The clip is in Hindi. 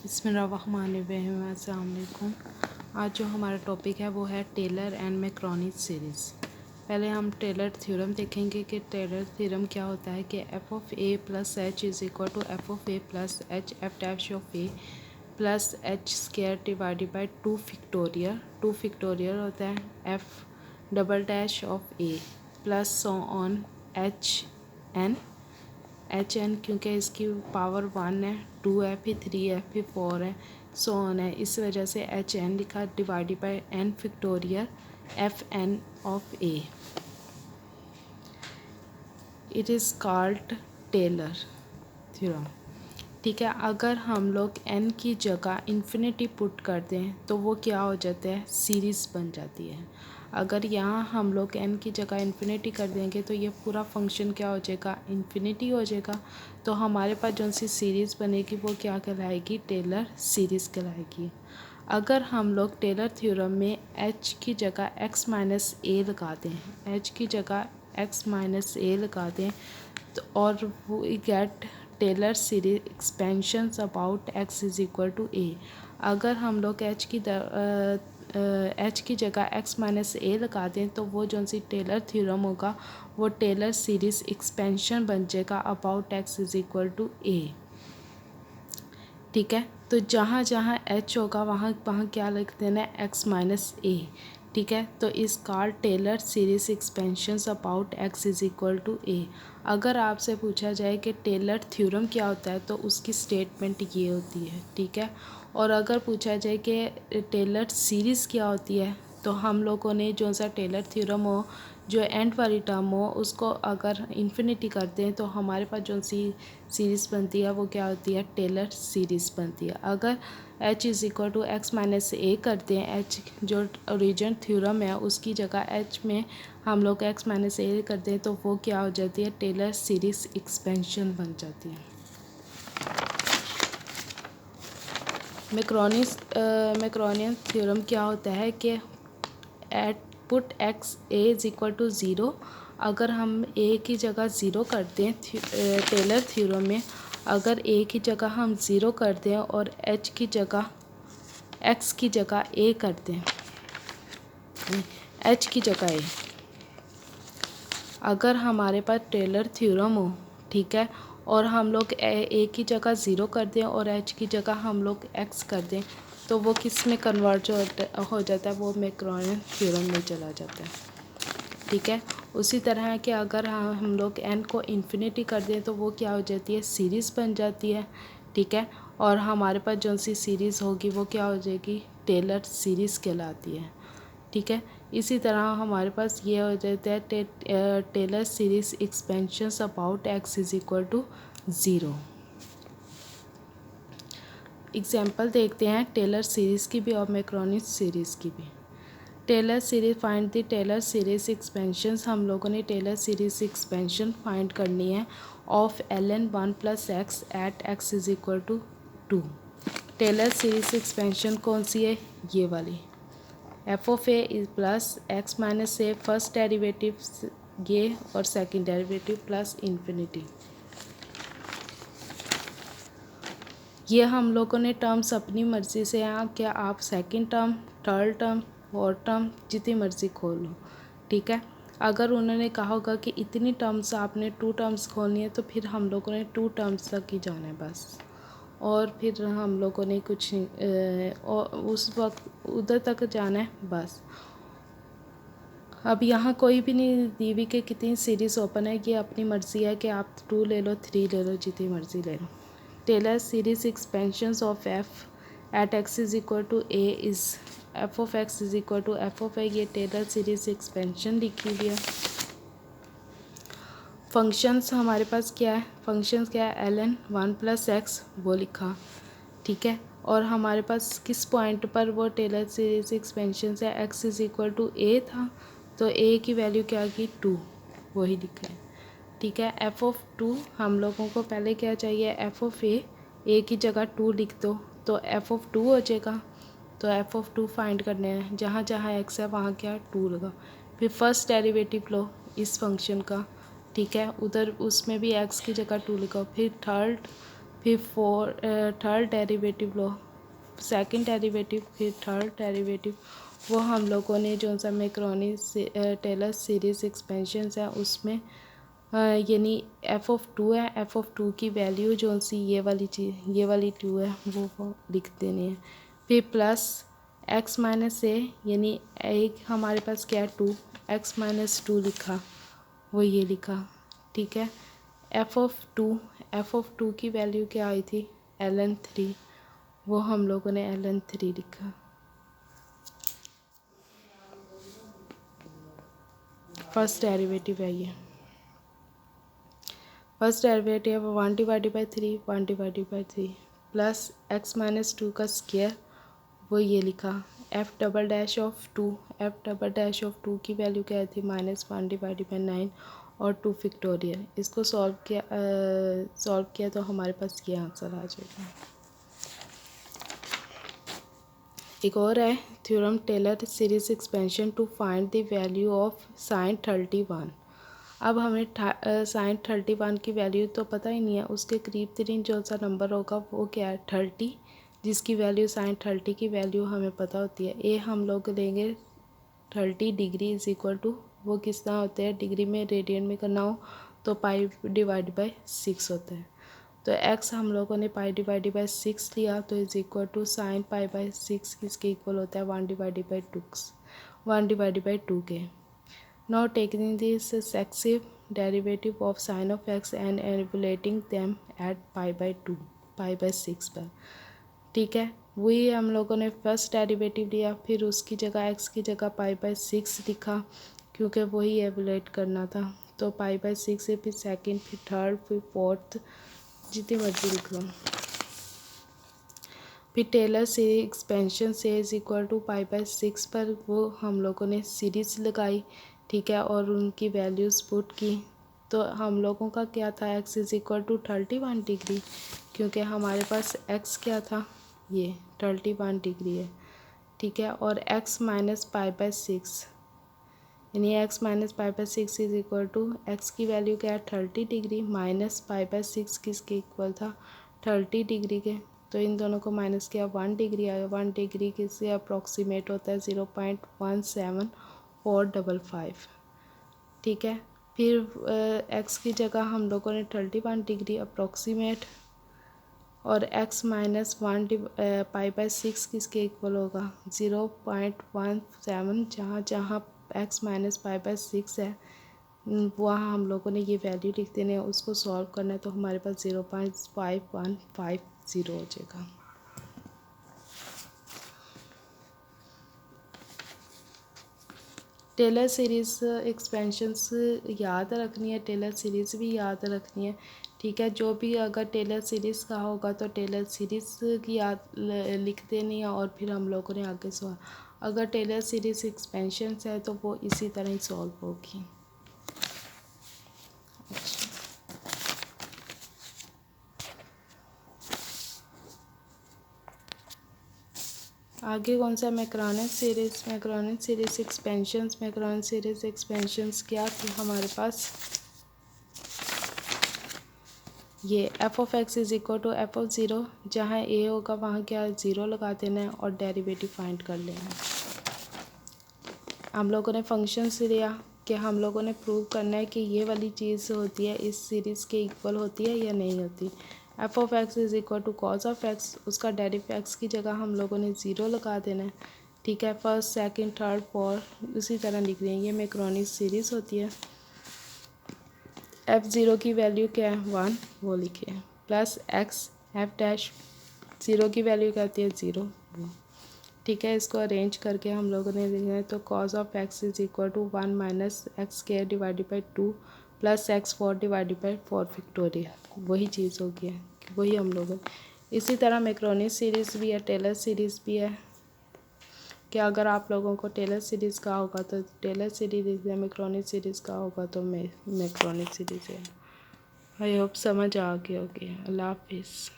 बिस्मिल्लाहिर्रहमानिर्रहीम। अस्सलाम वालेकुम। आज जो हमारा टॉपिक है वो है टेलर एंड मैकरोनी सीरीज़। पहले हम टेलर थ्योरम देखेंगे कि टेलर थ्योरम क्या होता है कि f of a plus h is equal to f of a plus h f dash of a plus h square divided by two factorial होता है f double dash of a plus so on h n क्योंकि इसकी पावर 1 है, 2 है, फिर 3 है, फिर 4 है, सो ऑन है। इस वजह से एच एन लिखा divided by n factorial f n of a. It is called Taylor theorem. ठीक है, अगर हम लोग एन की जगह इन्फिनिटी पुट कर दें तो वो क्या हो जाता है, सीरीज़ बन जाती है। अगर यहाँ हम लोग एन की जगह इन्फिनिटी कर देंगे तो ये पूरा फंक्शन क्या हो जाएगा, इन्फिनिटी हो जाएगा। तो हमारे पास जो सी सीरीज़ बनेगी वो क्या कहलाएगी, टेलर सीरीज़ कहलाएगी। अगर हम लोग टेलर थ्योरम में एच की जगह एक्स माइनस ए लगा दें, एच की जगह एक्स माइनस ए लगा दें तो और वो get Taylor series expansions about x is equal to A. अगर हम लोग एच की जगह एक्स माइनस ए लगा दें तो वो जो सी टेलर थ्योरम होगा वो टेलर सीरीज एक्सपेंशन बन जाएगा about x is equal to A. ठीक है, तो जहाँ जहाँ एच होगा वहाँ वहाँ क्या लिख देना है, एक्स माइनस ए। ठीक है, तो इस called Taylor series expansions about x is equal to A. अगर आपसे पूछा जाए कि टेलर थ्योरम क्या होता है तो उसकी स्टेटमेंट ये होती है। ठीक है, और अगर पूछा जाए कि टेलर सीरीज़ क्या होती है तो हम लोगों ने जो सा टेलर थ्योरम हो, जो एंड वाली टर्म हो, उसको अगर इन्फिनिटी करते हैं तो हमारे पास जो सी सीरीज़ बनती है वो क्या होती है, टेलर सीरीज़ बनती है। अगर H is equal to X minus A करते हैं, एच जो ओरिजिन थ्योरम है उसकी जगह एच में हम लोग एक्स माइनस ए करते हैं तो वो क्या हो जाती है, टेलर सीरीज़ एक्सपेंशन बन जाती है। मैकरोनियन थ्योरम क्या होता है कि at put x a is equal to zero. अगर हम ए की जगह ज़ीरो करते हैं टेलर थ्योरम में, अगर ए की जगह हम ज़ीरो करते हैं और एच की जगह एक्स की जगह ए करते हैं, एच की जगह ए, अगर हमारे पास टेलर थ्योरम हो, ठीक है, और हम लोग ए की जगह ज़ीरो कर दें और एच की जगह हम लोग एक्स कर दें तो वो किस में कन्वर्ट हो जाता है, वो मैकरोनियन थ्योरम में चला जाता है। ठीक है, उसी तरह है कि अगर हम लोग एन को इन्फिनिटी कर दें तो वो क्या हो जाती है, सीरीज़ बन जाती है। ठीक है, और हमारे पास जो सी सीरीज़ होगी वो क्या हो जाएगी, टेलर सीरीज़ कहलाती है। ठीक है, इसी तरह हमारे पास ये हो जाता है Taylor series expansions about x is equal to zero. Example देखते हैं टेलर सीरीज़ की भी और मैकरोनी सीरीज़ की भी। Taylor series find the Taylor series expansions, हम लोगों ने टेलर सीरीज़ एक्सपेंशन फाइंड करनी है of l n 1 plus x at x is equal to 2। Taylor series expansion कौन सी है, ये वाली, f of a is plus x minus a first derivative ये और सेकंड डेरिवेटिव प्लस इन्फिनिटी। ये हम लोगों ने टर्म्स अपनी मर्ज़ी से यहाँ क्या आप second term, third term, fourth term जितनी मर्ज़ी खोल लो। ठीक है, अगर उन्होंने कहा होगा कि इतनी टर्म्स आपने 2 टर्म्स खोलनी है तो फिर हम लोगों ने 2 टर्म्स तक ही जाना है बस, और फिर हम लोगों ने कुछ और उस वक्त उधर तक जाना है बस। अब यहाँ कोई भी नहीं दी हुई कि कितनी सीरीज़ ओपन है, ये अपनी मर्ज़ी है कि आप 2 ले लो, 3 ले लो, जितनी मर्ज़ी ले लो। Taylor series expansions of f at x is equal to a is f of x is equal to f of a, ये टेलर सीरीज एक्सपेंशन लिखी हुई है। फंक्शंस हमारे पास क्या है, फंक्शंस क्या है, एल एन 1 प्लस एक्स वो लिखा। ठीक है, और हमारे पास किस पॉइंट पर वो टेलर सीरीज एक्सपेंशन है, एक्स इज़ इक्वल टू ए था तो ए की वैल्यू क्या की 2, वही लिखा है। ठीक है, एफ ऑफ 2 हम लोगों को पहले क्या चाहिए, एफ ऑफ ए की जगह 2 लिख दो तो एफ ऑफ 2 हो जाएगा। तो एफ ऑफ 2 फाइंड करने हैं, जहाँ जहाँ एक्स है वहाँ क्या 2 लगा। फिर फर्स्ट डेरिवेटिव लो इस फंक्शन का, ठीक है, उधर उसमें भी एक्स की जगह 2 लिखो। फिर फिर थर्ड डेरिवेटिव लो, सेकंड डेरिवेटिव, फिर थर्ड डेरिवेटिव, वो हम लोगों ने जो सा मैक्रोनी टेलर सीरीज़ एक्सपेंशन है उसमें यानी f(2) है, f(2) की वैल्यू जो सी ये वाली चीज़, ये वाली 2 है, वो लिख देनी है। फिर प्लस x माइनस ए, यानी एक हमारे पास क्या है 2, x माइनस 2 लिखा, वो ये लिखा, ठीक है। f(2) की वैल्यू क्या आई थी ln3, वो हम लोगों ने ln3 लिखा। फर्स्ट डेरिवेटिव है ये, first derivative 1/3, 1/3 plus x minus 2 का स्क्वायर, वो ये लिखा। f"(2) की वैल्यू क्या थी -1/9 और 2 फैक्टोरियल। इसको सॉल्व किया तो हमारे पास ये आंसर आ जाएगा। एक और है theorem Taylor series expansion to find the value of sin 31। अब हमें sin 31 की वैल्यू तो पता ही नहीं है, उसके करीब तरीन जो सा नंबर होगा वो क्या है 30, जिसकी वैल्यू sin 30 की वैल्यू हमें पता होती है। ए हम लोग लेंगे 30 डिग्री इज इक्वल टू, वो किस तरह होते हैं डिग्री में, रेडियन में करना हो तो π/6 होता है। तो x हम लोगों ने π/6 लिया, तो इज इक्वल टू sin π/6 किसके इक्वल होता है 1/2 के। Now taking this successive derivative of sin of x and evaluating them at π/6 पर, ठीक है। वही हम लोगों ने फर्स्ट डेरिवेटिव लिया, फिर उसकी जगह x की जगह π/6 लिखा, क्योंकि वही एवलेट करना था। तो π/6 से फिर सेकंड, फिर थर्ड, फिर फोर्थ, जितनी मर्जी लिख लो। फिर टेलर से एक्सपेंशन से इज इक्वल टू π/6 पर वो हम लोगों ने सीरीज़ लगाई, ठीक है, और उनकी वैल्यूज़ पुट की। तो हम लोगों का क्या था x is equal to 31 degree, क्योंकि हमारे पास x क्या था ये 31 डिग्री है, ठीक है। और x माइनस π/6 यानी x minus π/6 is equal to x की वैल्यू क्या है 30 डिग्री माइनस π/6 किसके इक्वल था 30 डिग्री के। तो इन दोनों को माइनस किया 1 डिग्री आया, 1 डिग्री किससे अप्रॉक्सीमेट होता है 0.17455, ठीक है। फिर x की जगह हम लोगों ने 31 डिग्री अप्रॉक्सीमेट, और x माइनस π/6 किसके इक्वल होगा 0.17, जहाँ जहाँ x माइनस π/6 है वहाँ हम लोगों ने ये वैल्यू लिख देने हैं, उसको सॉल्व करना है तो हमारे पास 0.5150 हो जाएगा। टेलर सीरीज़ एक्सपेंशंस याद रखनी है, टेलर सीरीज़ भी याद रखनी है, ठीक है। जो भी अगर टेलर सीरीज़ का होगा तो टेलर सीरीज़ की याद लिख देनी है, और फिर हम लोगों ने आगे सॉल्व, अगर टेलर सीरीज़ एक्सपेंशंस है तो वो इसी तरह ही सॉल्व होगी। आगे कौन सा मैक्रोनिक सीरीज़ एक्सपेंशंस क्या थी हमारे पास, ये f(x) is equal to f(0), जहाँ a होगा वहाँ क्या 0 लगा देना है और डेरिवेटिव फाइंड कर लेना है। हम लोगों ने फंक्शन से लिया कि हम लोगों ने प्रूव करना है कि ये वाली चीज़ होती है इस सीरीज़ के इक्वल होती है या नहीं होती। f(x) is equal to cos of x, उसका डेरिवेटिव x की जगह हम लोगों ने 0 लगा देना है, ठीक है। फर्स्ट, सेकंड, थर्ड, फोर्थ उसी तरह लिख रहे हैं, ये मैक्रोनिक सीरीज़ होती है। f(0) की वैल्यू क्या है 1, वो लिखे, प्लस x f'(0) की वैल्यू क्या होती है 0, ठीक है। इसको अरेंज करके हम लोगों ने लिखा है तो cos of x is equal to 1 minus x² divided by 2 plus x4 divided by 4 factorial, वही चीज़ हो गया, वही हम लोग। इसी तरह मैक्रोनिक सीरीज़ भी है, टेलर सीरीज़ भी है, कि अगर आप लोगों को टेलर सीरीज़ का होगा तो टेलर सीरीज़ है, मैक्रोनिक सीरीज़ का होगा तो मैक्रोनिक सीरीज़ है। आई होप समझ आ गई होगी। अल्लाह हाफिज़।